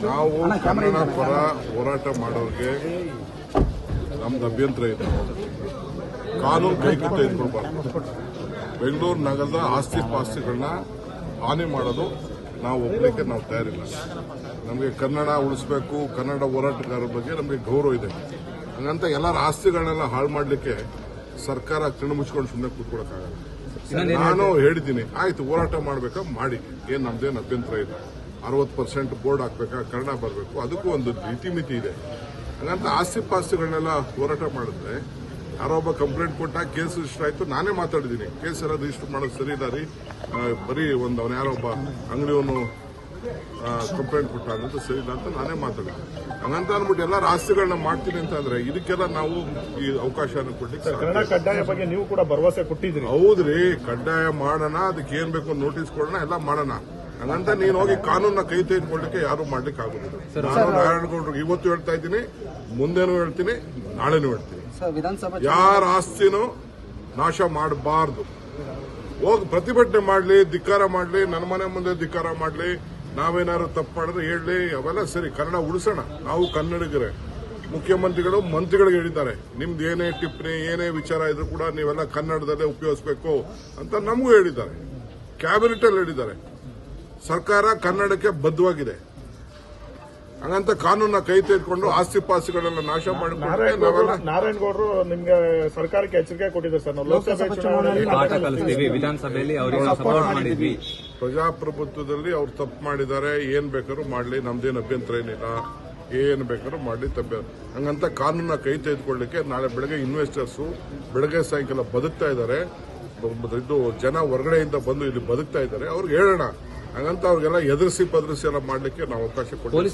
ನಾವು ಕನ್ನಡ ಪರ ಹೋರಾಟ ಮಾಡೋರಿಗೆ ನಮ್ದು ಅಭ್ಯಂತರ ಇದೆ. ಕಾನೂನು ಕೈಗೆ ತೆಗೆದುಕೊಳ್ಬಾರ್ದು. ಬೆಂಗಳೂರು ನಗರದ ಆಸ್ತಿ ಪಾಸ್ತಿಗಳನ್ನ ಹಾನಿ ಮಾಡೋದು ನಾವು ಒಪ್ಪಲಿಕ್ಕೆ ನಾವು ತಯಾರಿಲ್ಲ. ನಮಗೆ ಕನ್ನಡ ಉಳಿಸಬೇಕು, ಕನ್ನಡ ಹೋರಾಟಗಾರರ ಬಗ್ಗೆ ನಮಗೆ ಗೌರವ ಇದೆ. ಹಂಗಂತ ಎಲ್ಲರ ಆಸ್ತಿಗಳನ್ನೆಲ್ಲ ಹಾಳು ಮಾಡಲಿಕ್ಕೆ ಸರ್ಕಾರ ಕಣ್ಣು ಮುಚ್ಕೊಂಡು ಸುಮ್ಮನೆ ಕೂತ್ಕೊಳ್ಳೋಕ್ಕಾಗಲ್ಲ. ನಾನು ಹೇಳಿದ್ದೀನಿ, ಆಯ್ತು ಹೋರಾಟ ಮಾಡಬೇಕಾ ಮಾಡಿ, ಏನ್ ನಮ್ದೇನು ಅಭ್ಯಂತರ ಇದೆ. 60% ಬೋರ್ಡ್ ಹಾಕ್ಬೇಕಾ, ಕನ್ನಡ ಬರಬೇಕು, ಅದಕ್ಕೂ ಒಂದು ಇತಿಮಿತಿ ಇದೆ. ಹಂಗಂತ ಆಸ್ತಿ ಪಾಸ್ತಿಗಳನ್ನೆಲ್ಲ ಹೋರಾಟ ಮಾಡಿದ್ರೆ ಯಾರೊಬ್ಬ ಕಂಪ್ಲೇಂಟ್ ಕೊಟ್ಟ, ಕೇಸ್ ರಿಜಿಸ್ಟರ್ ಆಯ್ತು. ನಾನೇ ಮಾತಾಡಿದ್ದೀನಿ, ಕೇಸ್ ಎಲ್ಲ ರಿಜಿಸ್ಟರ್ ಮಾಡೋದು ಸರಿ ಇಲ್ಲ ರೀ, ಬರೀ ಅವನು ಯಾರೊಬ್ಬ ಅಂಗಡಿಯವನು ಕಂಪ್ಲೇಂಟ್ ಕೊಟ್ಟ ಅನ್ನೋದು ಸರಿ ಇಲ್ಲ ಅಂತ ನಾನೇ ಮಾತಾಡಿದ್ದೀನಿ. ಹಂಗಂತ ಅಂದ್ಬಿಟ್ಟು ಎಲ್ಲರ ಆಸ್ತಿಗಳನ್ನ ಮಾಡ್ತೀನಿ ಅಂತ ಅಂದ್ರೆ ಇದಕ್ಕೆಲ್ಲ ನಾವು ಈ ಅವಕಾಶನ ಕೊಡ್ಲಿಕ್ಕೆ ಕನ್ನಡ ಕಡ್ಡಾಯ ಬಗ್ಗೆ ನೀವು ಕೂಡ ಭರವಸೆ ಕೊಟ್ಟಿದ್ರಿ. ಹೌದ್ರಿ, ಕಡ್ಡಾಯ ಮಾಡೋಣ, ಅದಕ್ಕೆ ಏನ್ ಬೇಕು ನೋಟಿಸ್ ಕೊಡೋಣ, ಎಲ್ಲ ಮಾಡೋಣ. ಹಂಗಂತ ನೀನು ಹೋಗಿ ಕಾನೂನ ಕೈ ತೆಗೆದುಕೊಳ್ಳಿಕ್ಕೆ ಯಾರು ಮಾಡ್ಲಿಕ್ಕೆ ಆಗುದಿಲ್ಲ. ನಾನು ನಾರಾಯಣಗೌಡರು ಇವತ್ತು ಹೇಳ್ತಾ ಇದ್ದೀನಿ, ಮುಂದೇನು ಹೇಳ್ತೀನಿ, ನಾಳೆನೂ ಹೇಳ್ತೀನಿ. ಯಾರ ಆಸ್ತಿನೂ ನಾಶ ಮಾಡಬಾರ್ದು. ಹೋಗಿ ಪ್ರತಿಭಟನೆ ಮಾಡ್ಲಿ, ಧಿಕ್ಕಾರ ಮಾಡ್ಲಿ, ನನ್ನ ಮನೆ ಮುಂದೆ ಧಿಕ್ಕಾರ ಮಾಡ್ಲಿ, ನಾವೇನಾದ್ರು ತಪ್ಪು ಮಾಡಿದ್ರೆ ಹೇಳಲಿ, ಅವೆಲ್ಲ ಸರಿ. ಕನ್ನಡ ಉಳಿಸೋಣ. ನಾವು ಕನ್ನಡಿಗರೇ. ಮುಖ್ಯಮಂತ್ರಿಗಳು ಮಂತ್ರಿಗಳಿಗೆ ಹೇಳಿದ್ದಾರೆ, ನಿಮ್ದು ಏನೇ ಟಿಪ್ಪಣಿ, ಏನೇ ವಿಚಾರ ಇದ್ರೂ ಕೂಡ ನೀವೆಲ್ಲ ಕನ್ನಡದಲ್ಲೇ ಉಪಯೋಗಿಸಬೇಕು ಅಂತ ನಮಗೂ ಹೇಳಿದ್ದಾರೆ. ಕ್ಯಾಬಿನೆಟ್ ಅಲ್ಲಿ ಹೇಳಿದ್ದಾರೆ. ಸರ್ಕಾರ ಕನ್ನಡಕ್ಕೆ ಬದ್ಧವಾಗಿದೆ. ಹಂಗಂತ ಕಾನೂನ ಕೈ ತೆಗೆದುಕೊಂಡು ಆಸ್ತಿ ಪಾಸ್ತಿಗಳೆಲ್ಲ ನಾಶ ಮಾಡಿಕೊಂಡು ನಾರಾಯಣಗೌಡರು ನಿಮ್ಗೆ ಸರ್ಕಾರಕ್ಕೆ ಎಚ್ಚರಿಕೆ ಕೊಟ್ಟಿದ್ದಾರೆ ಸರ್. ನಾವು ಲೋಕಸಭೆ ಚುನಾವಣೆಯಲ್ಲಿ ವಿಧಾನಸಭೆಯಲ್ಲಿ ಅವರಿಗೆ ಸಪೋರ್ಟ್ ಮಾಡಿದ್ವಿ. ಪ್ರಜಾಪ್ರಭುತ್ವದಲ್ಲಿ ಅವ್ರು ತಪ್ಪು ಮಾಡಿದ್ದಾರೆ, ಏನ್ ಬೇಕಾದ್ರೂ ಮಾಡ್ಲಿ, ನಮ್ದೇನು ಅಭ್ಯಂತರ ಏನಿಲ್ಲ. ಏನ್ ಬೇಕಾದ್ರೂ ಮಾಡ್ಲಿ, ಹಂಗಂತ ಕಾನೂನ ಕೈ ತೆಗೆದುಕೊಳ್ಳಿಕ್ಕೆ ನಾಳೆ ಬೆಳಗ್ಗೆ ಇನ್ವೆಸ್ಟರ್ಸ್ ಬೆಳಗ್ಗೆ ಸಾಯಂಕಾಲ ಬದುಕ್ತಾ ಇದ್ದಾರೆ. ಇದು ಜನ ಹೊರಗಡೆಯಿಂದ ಬಂದು ಇಲ್ಲಿ ಬದುಕ್ತಾ ಇದ್ದಾರೆ, ಅವ್ರಿಗೆ ಹೇಳೋಣ. ಹಂಗಂತ ಅವ್ರಿಗೆಲ್ಲ ಎದುರಿಸಿ ಪದರಿಸಿ ಎಲ್ಲ ಮಾಡ್ಲಿಕ್ಕೆ ನಾವು ಅವಕಾಶ ಕೊಡ್ತೀವಿ.